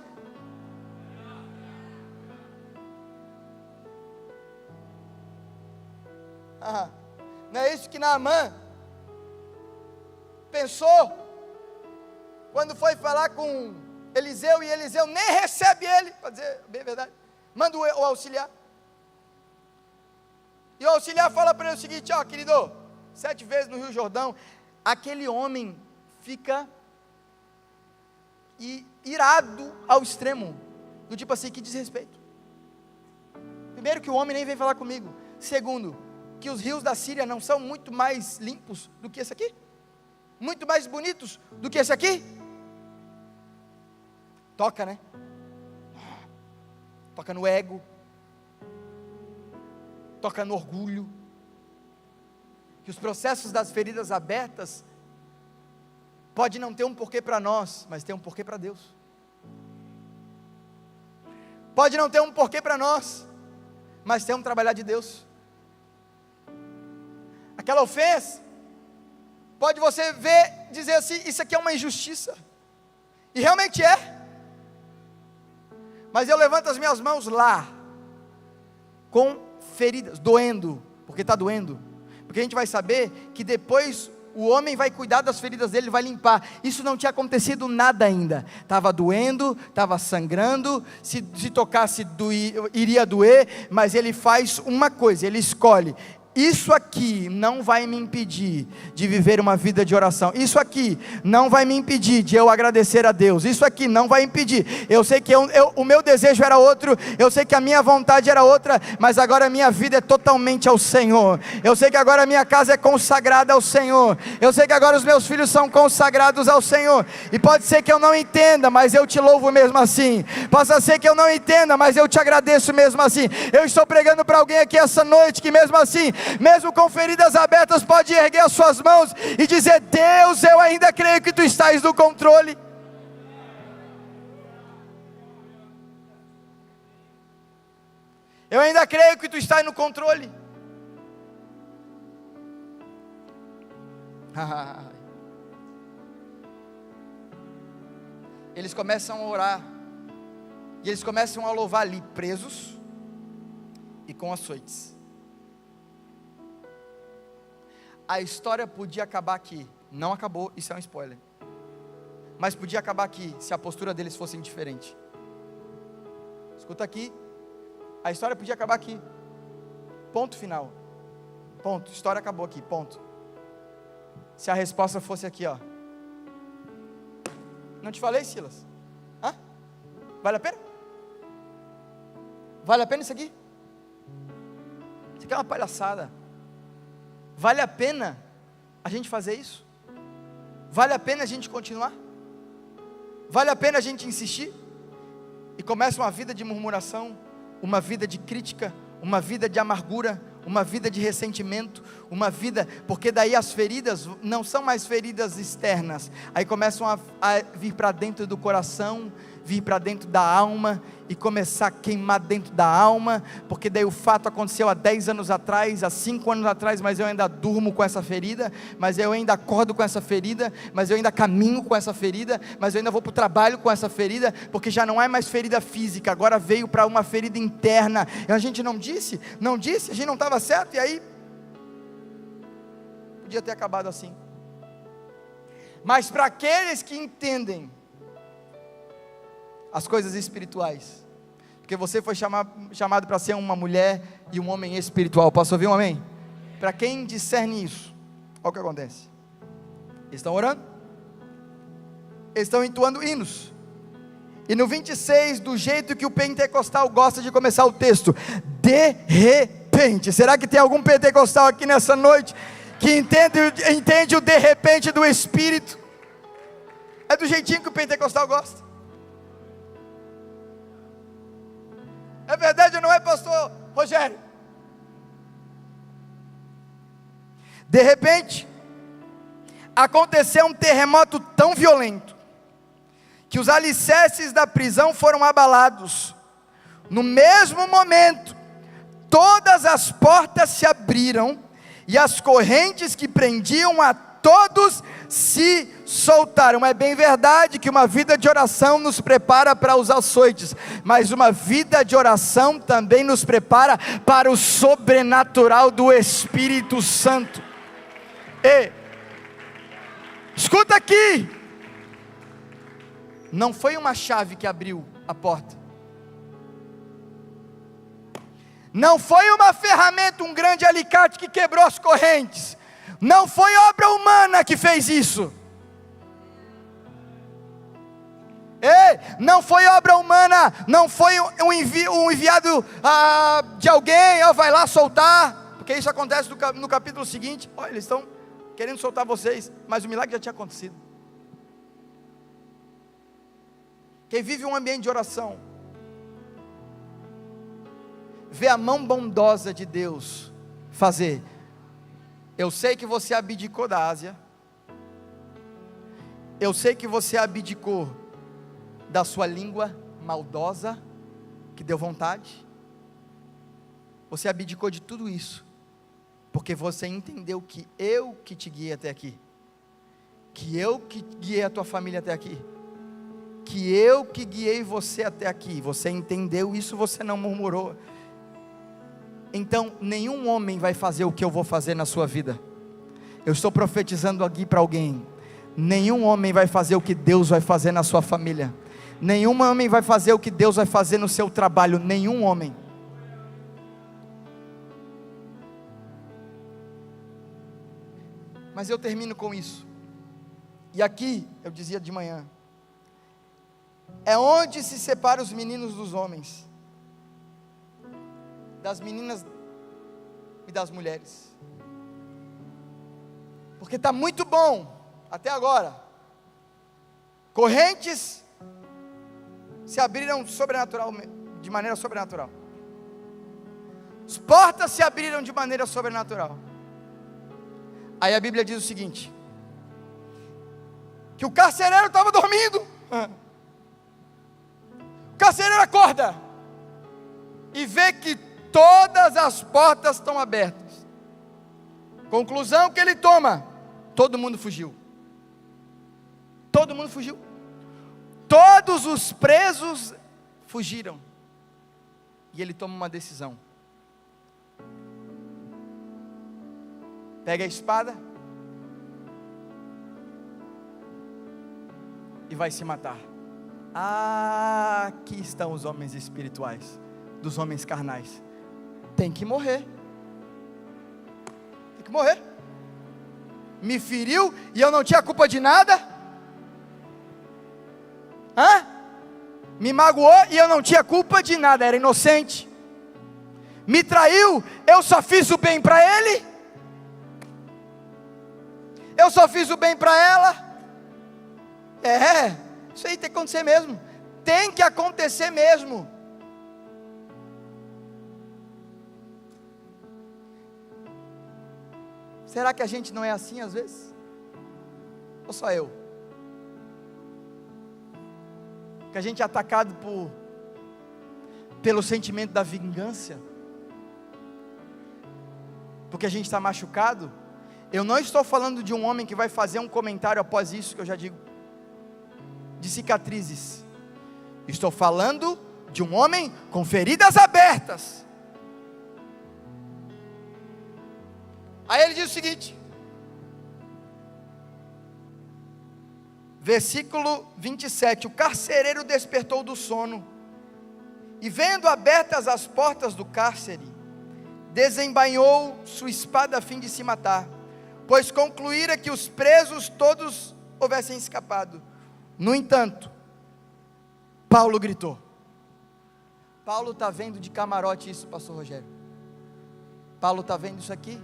A: Não é isso que Naamã pensou, quando foi falar com Eliseu, e Eliseu nem recebe ele, para dizer bem a verdade, manda o auxiliar, e o auxiliar fala para ele o seguinte, querido, 7 vezes no Rio Jordão. Aquele homem fica irado ao extremo, do tipo assim, que desrespeito. Primeiro, que o homem nem vem falar comigo. Segundo, que os rios da Síria não são muito mais limpos do que esse aqui? Muito mais bonitos do que esse aqui? Toca, né? Toca no ego, toca no orgulho, que os processos das feridas abertas, pode não ter um porquê para nós, mas tem um porquê para Deus. Pode não ter um porquê para nós, mas tem um trabalhar de Deus. Aquela ofensa, pode você ver, dizer assim, isso aqui é uma injustiça, e realmente é, mas eu levanto as minhas mãos lá, com feridas, doendo, porque está doendo, porque a gente vai saber que depois o homem vai cuidar das feridas dele, vai limpar. Isso não tinha acontecido nada ainda, estava doendo, estava sangrando, se tocasse iria doer, mas ele faz uma coisa, ele escolhe, isso aqui não vai me impedir de viver uma vida de oração, isso aqui não vai me impedir de eu agradecer a Deus, isso aqui não vai impedir, eu sei que o meu desejo era outro, eu sei que a minha vontade era outra, mas agora a minha vida é totalmente ao Senhor, eu sei que agora a minha casa é consagrada ao Senhor, eu sei que agora os meus filhos são consagrados ao Senhor, e pode ser que eu não entenda, mas eu te louvo mesmo assim, possa ser que eu não entenda, mas eu te agradeço mesmo assim. Eu estou pregando para alguém aqui essa noite, que mesmo assim, mesmo com feridas abertas, pode erguer as suas mãos e dizer: Deus, eu ainda creio que Tu estás no controle. Eu ainda creio que Tu estás no controle. Eles começam a orar, e eles começam a louvar ali, presos e com açoites. A história podia acabar aqui, não acabou, isso é um spoiler, mas podia acabar aqui, se a postura deles fosse diferente. Escuta aqui, a história podia acabar aqui, ponto final, ponto, história acabou aqui, ponto. Se a resposta fosse aqui, ó, não te falei, Silas? Hã? Vale a pena? Vale a pena isso aqui? Isso aqui é uma palhaçada. Vale a pena a gente fazer isso? Vale a pena a gente continuar? Vale a pena a gente insistir? E começa uma vida de murmuração, uma vida de crítica, uma vida de amargura, uma vida de ressentimento, uma vida, porque daí as feridas não são mais feridas externas, aí começam a vir para dentro do coração, vir para dentro da alma, e começar a queimar dentro da alma, porque daí o fato aconteceu há 10 anos atrás, há 5 anos atrás, mas eu ainda durmo com essa ferida, mas eu ainda acordo com essa ferida, mas eu ainda caminho com essa ferida, mas eu ainda vou para o trabalho com essa ferida, porque já não é mais ferida física, agora veio para uma ferida interna. E a gente não disse, a gente não estava certo, e aí podia ter acabado assim. Mas para aqueles que entendem as coisas espirituais, porque você foi chamado para ser uma mulher e um homem espiritual. Posso ouvir um amém? Para quem discerne isso, olha o que acontece. Eles estão orando, eles estão entoando hinos, e no 26, do jeito que o pentecostal gosta de começar o texto, de repente. Será que tem algum pentecostal aqui nessa noite que entende o de repente do Espírito? É do jeitinho que o pentecostal gosta. É verdade ou não é, pastor Rogério? De repente, aconteceu um terremoto tão violento, que os alicerces da prisão foram abalados. No mesmo momento, todas as portas se abriram, e as correntes que prendiam a todos se soltaram. É bem verdade que uma vida de oração nos prepara para os açoites, mas uma vida de oração também nos prepara para o sobrenatural do Espírito Santo. E escuta aqui, não foi uma chave que abriu a porta, não foi uma ferramenta, um grande alicate que quebrou as correntes, não foi obra humana que fez isso. Não foi obra humana, não foi um enviado de alguém, vai lá soltar, porque isso acontece no capítulo seguinte. Olha, eles estão querendo soltar vocês, mas o milagre já tinha acontecido. Quem vive um ambiente de oração, vê a mão bondosa de Deus fazer. Eu sei que você abdicou da Ásia, eu sei que você abdicou da sua língua maldosa, que deu vontade, você abdicou de tudo isso, porque você entendeu que eu que te guiei até aqui, que eu que guiei a tua família até aqui, que eu que guiei você até aqui. Você entendeu isso, você não murmurou. Então, nenhum homem vai fazer o que eu vou fazer na sua vida. Eu estou profetizando aqui para alguém. Nenhum homem vai fazer o que Deus vai fazer na sua família. Nenhum homem vai fazer o que Deus vai fazer no seu trabalho. Nenhum homem. Mas eu termino com isso. E aqui, eu dizia de manhã, é onde se separa os meninos dos homens, das meninas e das mulheres. Porque está muito bom até agora. Correntes se abriram de maneira sobrenatural. As portas se abriram de maneira sobrenatural. Aí a Bíblia diz o seguinte: que o carcereiro estava dormindo. O carcereiro acorda e vê que todas as portas estão abertas. Conclusão que ele toma: todo mundo fugiu. Todo mundo fugiu. Todos os presos fugiram. E ele toma uma decisão. Pega a espada e vai se matar. Aqui estão os homens espirituais, dos homens carnais. Tem que morrer. Tem que morrer. Me feriu e eu não tinha culpa de nada? Me magoou e eu não tinha culpa de nada, era inocente. me traiu, eu só fiz o bem para ele? Eu só fiz o bem para ela? Isso aí tem que acontecer mesmo. Tem que acontecer mesmo. Será que a gente não é assim às vezes? Ou só eu? Que a gente é atacado pelo sentimento da vingança? Porque a gente está machucado? Eu não estou falando de um homem que vai fazer um comentário após isso, que eu já digo, de cicatrizes. Estou falando de um homem com feridas abertas. Aí ele diz o seguinte, versículo 27, o carcereiro despertou do sono, e vendo abertas as portas do cárcere, desembainhou sua espada a fim de se matar, pois concluíra que os presos todos houvessem escapado. No entanto, Paulo gritou. Paulo está vendo de camarote isso, pastor Rogério? Paulo está vendo isso aqui?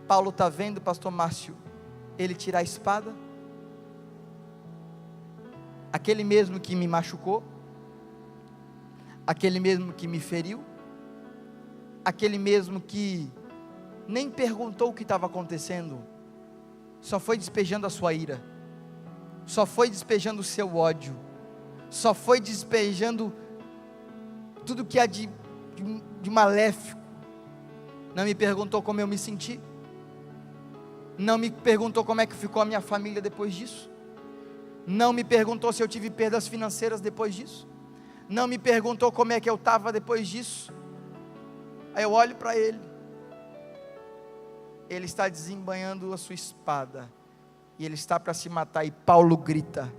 A: Paulo está vendo, pastor Márcio, ele tirar a espada? Aquele mesmo que me machucou? Aquele mesmo que me feriu? Aquele mesmo que nem perguntou o que estava acontecendo, só foi despejando a sua ira, só foi despejando o seu ódio, só foi despejando tudo que há de maléfico, não me perguntou como eu me senti, não me perguntou como é que ficou a minha família depois disso, não me perguntou se eu tive perdas financeiras depois disso, não me perguntou como é que eu estava depois disso. Aí eu olho para ele, ele está desembainhando a sua espada, e ele está para se matar, e Paulo grita: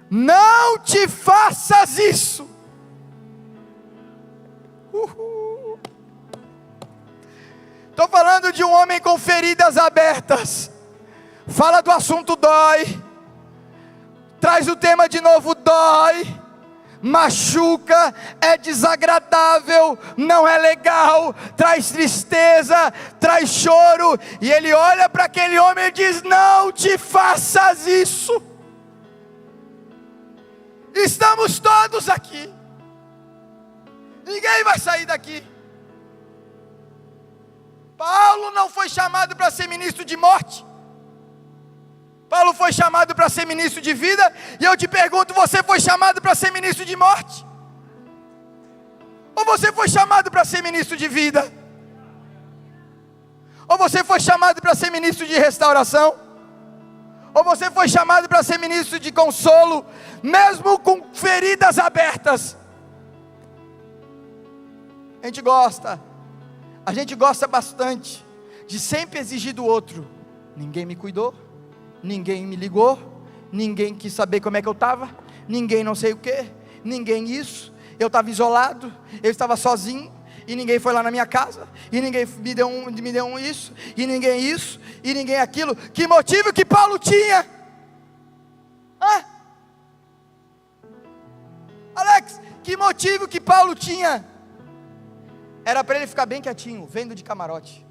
A: não te faças isso. Estou falando de um homem com feridas abertas. Fala do assunto, dói. Traz o tema de novo, dói. Machuca, é desagradável, não é legal, traz tristeza, traz choro, e ele olha para aquele homem e diz: não te faças isso. Estamos todos aqui, ninguém vai sair daqui. Paulo não foi chamado para ser ministro de morte, Paulo foi chamado para ser ministro de vida, e eu te pergunto, você foi chamado para ser ministro de morte? Ou você foi chamado para ser ministro de vida? Ou você foi chamado para ser ministro de restauração? Ou você foi chamado para ser ministro de consolo, mesmo com feridas abertas? A gente gosta bastante de sempre exigir do outro. Ninguém me cuidou, ninguém me ligou, ninguém quis saber como é que eu estava, ninguém não sei o que, ninguém isso, eu estava isolado, eu estava sozinho, e ninguém foi lá na minha casa, e ninguém me deu isso, e ninguém isso, e ninguém aquilo. Que motivo que Paulo tinha? Alex, que motivo que Paulo tinha? Era para ele ficar bem quietinho, vendo de camarote,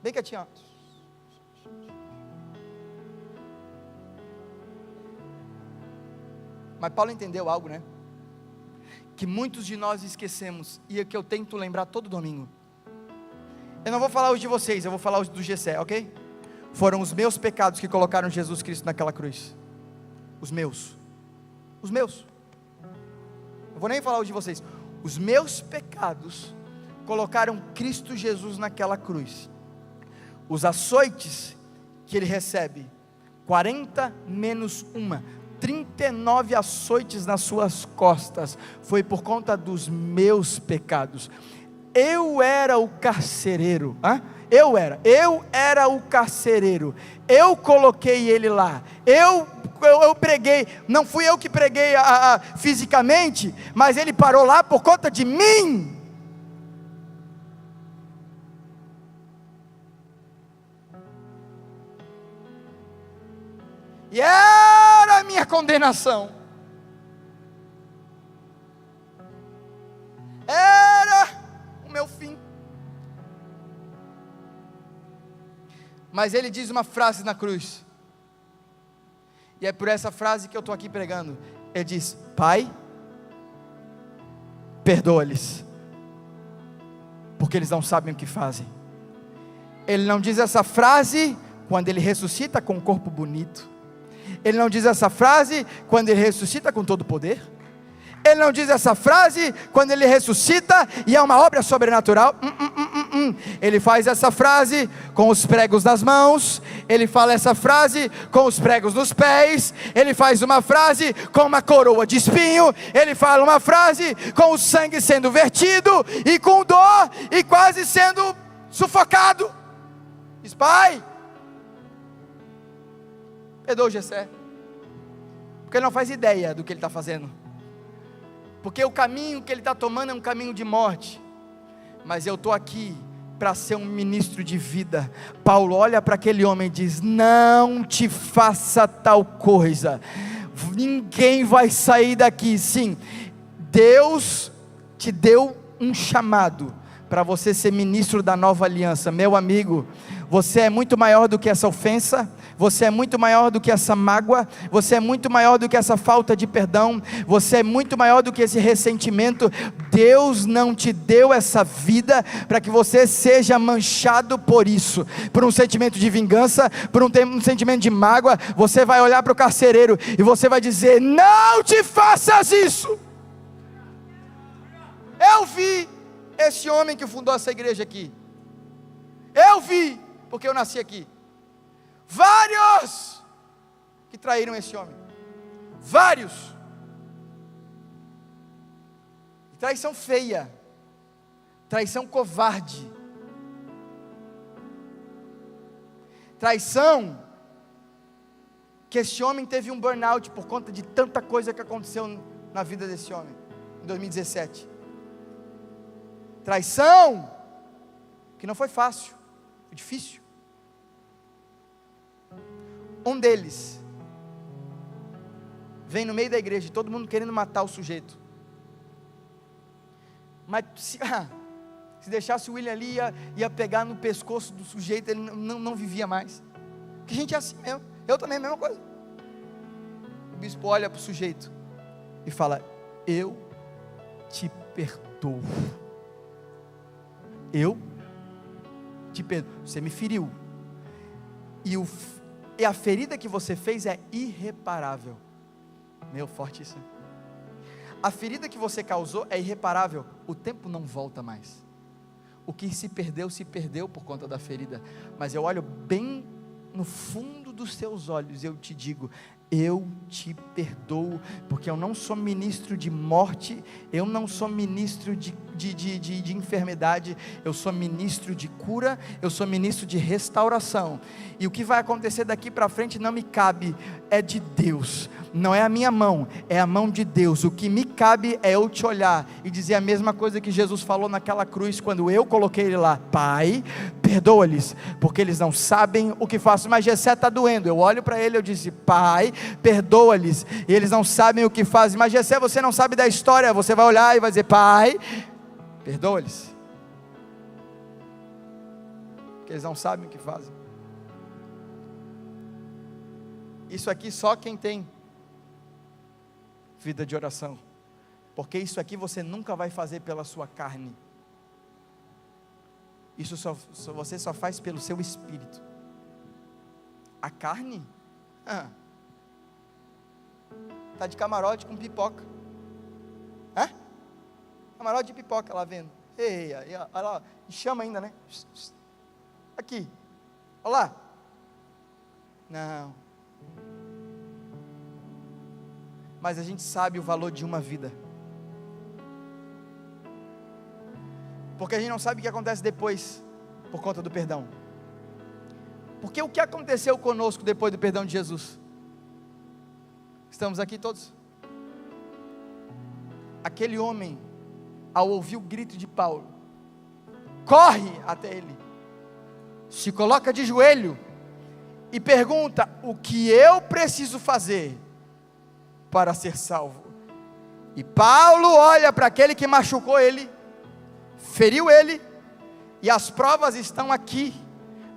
A: bem quietinho, ó. Mas Paulo entendeu algo, né? Que muitos de nós esquecemos, e é que eu tento lembrar todo domingo. Eu não vou falar hoje de vocês, eu vou falar hoje do Gessé, ok? Foram os meus pecados que colocaram Jesus Cristo naquela cruz. Os meus. Eu vou nem falar hoje de vocês. Os meus pecados colocaram Cristo Jesus naquela cruz. Os açoites que ele recebe, 40 menos 39 açoites nas suas costas, foi por conta dos meus pecados. Eu era o carcereiro, eu era o carcereiro, eu coloquei ele lá, eu preguei, não fui eu que preguei fisicamente, mas ele parou lá por conta de mim. E era a minha condenação. Mas ele diz uma frase na cruz, e é por essa frase que eu estou aqui pregando. Ele diz: Pai, perdoa-lhes, porque eles não sabem o que fazem. Ele não diz essa frase quando ele ressuscita com um corpo bonito. Ele não diz essa frase quando ele ressuscita com todo o poder. Ele não diz essa frase quando ele ressuscita e é uma obra sobrenatural. Ele faz essa frase com os pregos nas mãos. Ele fala essa frase com os pregos nos pés. Ele faz uma frase com uma coroa de espinho. Ele fala uma frase com o sangue sendo vertido e com dor e quase sendo sufocado. Diz: Pai, perdoa o Jessé, porque ele não faz ideia do que ele está fazendo, porque o caminho que ele está tomando é um caminho de morte, mas eu estou aqui para ser um ministro de vida. Paulo olha para aquele homem e diz: não te faça tal coisa, ninguém vai sair daqui. Sim, Deus te deu um chamado para você ser ministro da nova aliança. Meu amigo, você é muito maior do que essa ofensa, você é muito maior do que essa mágoa, você é muito maior do que essa falta de perdão, você é muito maior do que esse ressentimento. Deus não te deu essa vida para que você seja manchado por isso, por um sentimento de vingança, por um sentimento de mágoa. Você vai olhar para o carcereiro e você vai dizer: não te faças isso. Eu vi esse homem que fundou essa igreja aqui, eu vi, porque eu nasci aqui, vários que traíram esse homem, vários, traição feia, traição covarde, traição que esse homem teve um burnout por conta de tanta coisa que aconteceu na vida desse homem, em 2017, traição que não foi fácil, foi difícil. Um deles vem no meio da igreja, todo mundo querendo matar o sujeito, mas se deixasse o William ali, ia pegar no pescoço do sujeito, ele não vivia mais, porque a gente é assim mesmo. Eu também, a mesma coisa. O bispo olha para o sujeito e fala: eu te perdoo, eu te perdoo, você me feriu, e a ferida que você fez é irreparável. Meu, forte isso. A ferida que você causou é irreparável, o tempo não volta mais. O que se perdeu por conta da ferida, mas eu olho bem no fundo dos teus olhos, eu te digo: eu te perdoo, porque eu não sou ministro de morte, eu não sou ministro de enfermidade, eu sou ministro de cura, eu sou ministro de restauração, e o que vai acontecer daqui para frente não me cabe, é de Deus, não é a minha mão, é a mão de Deus. O que me cabe é eu te olhar e dizer a mesma coisa que Jesus falou naquela cruz, quando eu coloquei ele lá: Pai, perdoa-lhes, porque eles não sabem o que fazem. Mas Jessé está doendo. Eu olho para ele, eu disse: Pai, perdoa-lhes, e eles não sabem o que fazem. Mas Jessé, você não sabe da história. Você vai olhar e vai dizer: Pai, perdoa-lhes, porque eles não sabem o que fazem. Isso aqui só quem tem vida de oração, porque isso aqui você nunca vai fazer pela sua carne, isso você só faz pelo seu espírito. A carne está de camarote com pipoca, camarote de pipoca lá vendo, ei, olha lá, e chama ainda, né? Aqui, olha lá, não, mas a gente sabe o valor de uma vida, porque a gente não sabe o que acontece depois, por conta do perdão. Porque o que aconteceu conosco depois do perdão de Jesus? Estamos aqui todos. Aquele homem, ao ouvir o grito de Paulo, corre até ele, se coloca de joelho e pergunta: o que eu preciso fazer para ser salvo? E Paulo olha para aquele que machucou ele, feriu ele, e as provas estão aqui.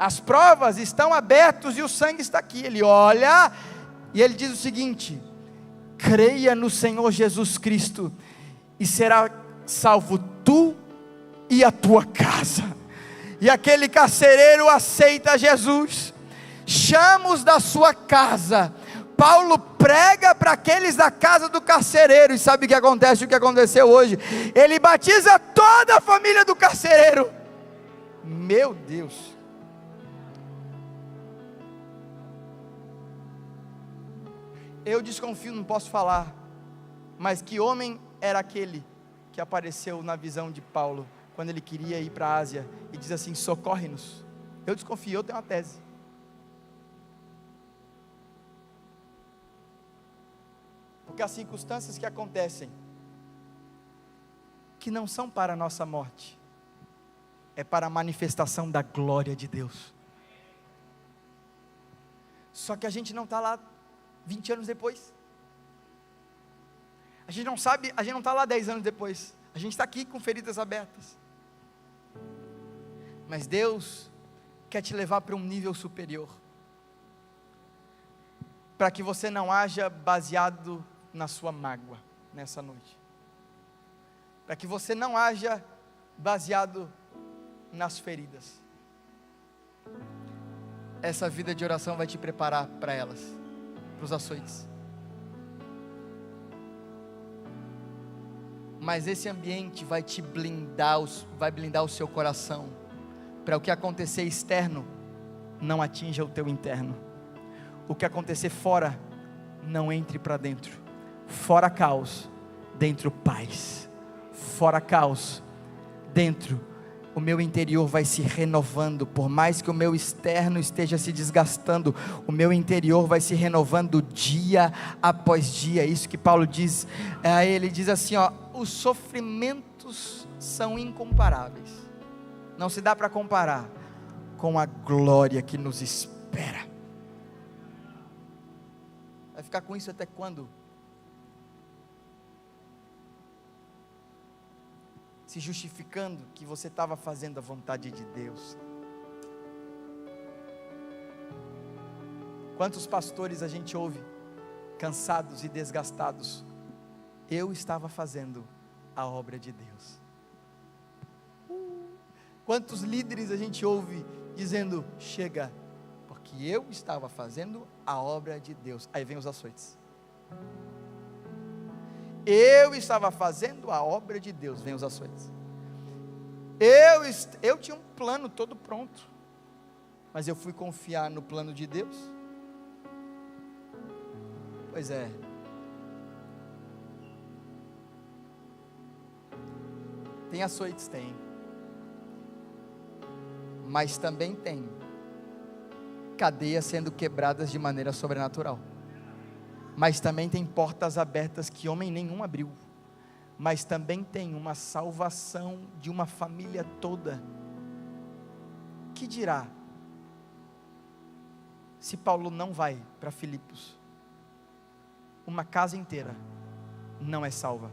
A: as provas estão abertas e o sangue está aqui. Ele olha e ele diz o seguinte: creia no Senhor Jesus Cristo e será salvo tu e a tua casa. E aquele carcereiro aceita Jesus, chama-os da sua casa. Paulo prega para aqueles da casa do carcereiro, e sabe o que acontece? O que aconteceu hoje? Ele batiza toda a família do carcereiro. Meu Deus! Eu desconfio, não posso falar, mas que homem era aquele que apareceu na visão de Paulo, quando ele queria ir para a Ásia, e diz assim: socorre-nos? Eu desconfio, eu tenho uma tese. Porque as circunstâncias que acontecem, que não são para a nossa morte, é para a manifestação da glória de Deus. Só que a gente não está lá 20 anos depois. A gente não sabe, a gente não está lá 10 anos depois. A gente está aqui com feridas abertas. Mas Deus quer te levar para um nível superior, para que você não haja baseado na sua mágoa nessa noite, para que você não haja baseado nas feridas. Essa vida de oração vai te preparar para elas, para os açoites. Mas esse ambiente vai te blindar, vai blindar o seu coração, para o que acontecer externo não atinja o teu interno. O que acontecer fora não entre para dentro. Fora caos, dentro paz. Fora caos, dentro o meu interior vai se renovando. Por mais que o meu externo esteja se desgastando, o meu interior vai se renovando dia após dia. Isso que Paulo diz, ele diz assim, os sofrimentos são incomparáveis, não se dá para comparar com a glória que nos espera. Vai ficar com isso até quando? Se justificando que você estava fazendo a vontade de Deus. Quantos pastores a gente ouve cansados e desgastados? Eu estava fazendo a obra de Deus. Quantos líderes a gente ouve dizendo: chega, porque eu estava fazendo a obra de Deus. Aí vem os açoites. Eu estava fazendo a obra de Deus, vem os açoites. Eu tinha um plano todo pronto, mas eu fui confiar no plano de Deus. Pois é. Tem açoites, tem. Mas também tem cadeias sendo quebradas de maneira sobrenatural. Mas também tem portas abertas que homem nenhum abriu. Mas também tem uma salvação de uma família toda. Que dirá se Paulo não vai para Filipos? Uma casa inteira não é salva.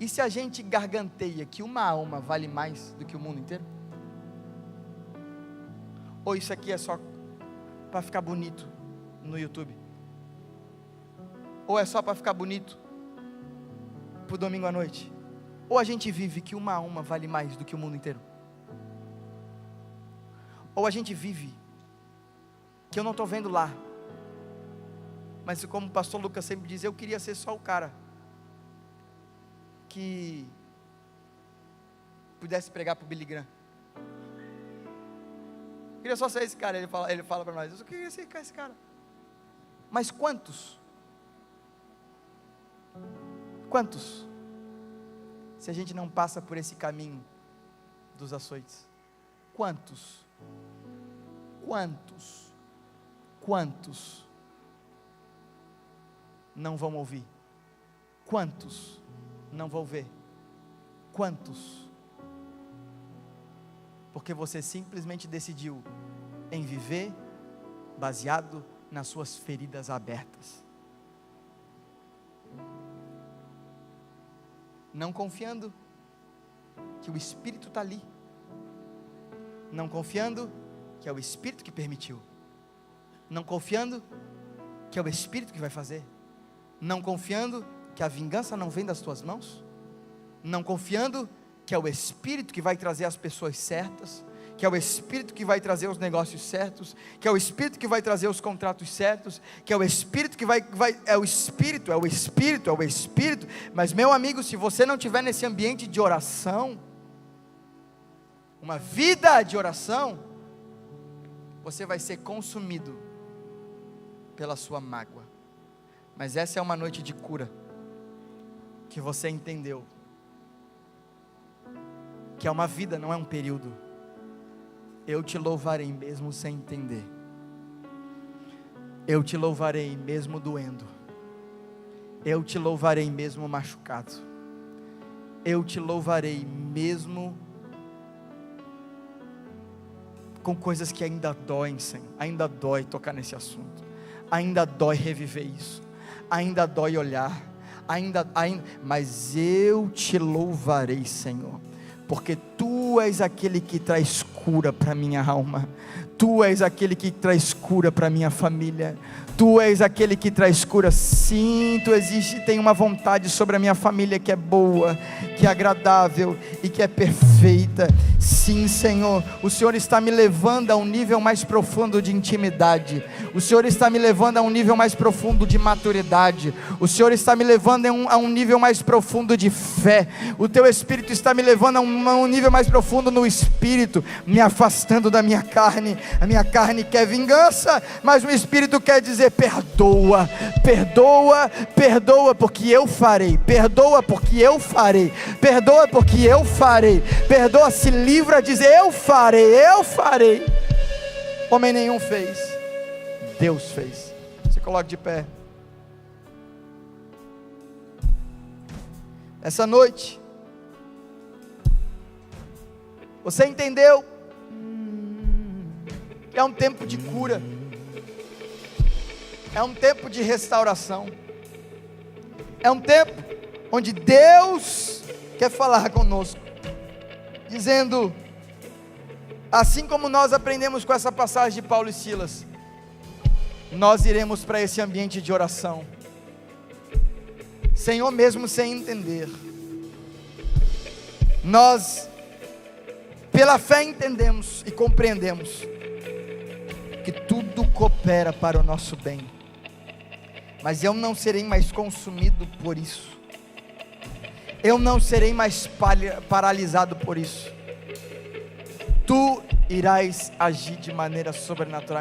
A: E se a gente garganteia que uma alma vale mais do que o mundo inteiro? Ou isso aqui é só para ficar bonito no YouTube? Ou é só para ficar bonito para o domingo à noite? Ou a gente vive que uma alma vale mais do que o mundo inteiro? Ou a gente vive que eu não estou vendo lá, mas como o pastor Lucas sempre diz, eu queria ser só o cara que pudesse pregar para o Billy Graham. Eu queria só ser esse cara. Ele fala para nós: eu só queria ser esse cara. Mas quantos? Se a gente não passa por esse caminho dos açoites? Quantos não vão ouvir? Quantos não vão ver? Quantos? Porque você simplesmente decidiu em viver baseado nas suas feridas abertas, não confiando que o Espírito está ali não confiando que é o Espírito que permitiu, não confiando que é o Espírito que vai fazer, não confiando que a vingança não vem das tuas mãos, não confiando que é o Espírito que vai trazer as pessoas certas, que é o Espírito que vai trazer os negócios certos, que é o Espírito que vai trazer os contratos certos, que é o Espírito que é o Espírito, mas meu amigo, se você não estiver nesse ambiente de oração, uma vida de oração, você vai ser consumido pela sua mágoa. Mas essa é uma noite de cura, que você entendeu, que é uma vida, não é um período. Eu te louvarei mesmo sem entender, eu te louvarei mesmo doendo, eu te louvarei mesmo machucado, eu te louvarei mesmo com coisas que ainda doem, Senhor. Ainda dói tocar nesse assunto, ainda dói reviver isso, ainda dói olhar, mas eu te louvarei, Senhor, porque Tu és aquele que traz cura para minha alma, Tu és aquele que traz cura para minha família, Tu és aquele que traz cura. Sim, Tu existes, tem uma vontade sobre a minha família que é boa, que é agradável e que é perfeita. Sim, Senhor, o Senhor está me levando a um nível mais profundo de intimidade, o Senhor está me levando a um nível mais profundo de maturidade, o Senhor está me levando a um nível mais profundo de fé, o Teu Espírito está me levando a um nível mais profundo no Espírito, me afastando da minha carne. A minha carne quer vingança, mas o Espírito quer dizer: perdoa, perdoa, perdoa, porque eu farei, perdoa porque eu farei, perdoa porque eu farei, perdoa, se livra a dizer: eu farei, eu farei. Homem nenhum fez, Deus fez. Se coloque de pé. Essa noite, você entendeu? É um tempo de cura, é um tempo de restauração, é um tempo onde Deus quer falar conosco, dizendo, assim como nós aprendemos com essa passagem de Paulo e Silas, nós iremos para esse ambiente de oração, Senhor, mesmo sem entender, nós pela fé entendemos e compreendemos que tudo coopera para o nosso bem, mas eu não serei mais consumido por isso, eu não serei mais paralisado por isso. Tu irás agir de maneira sobrenatural.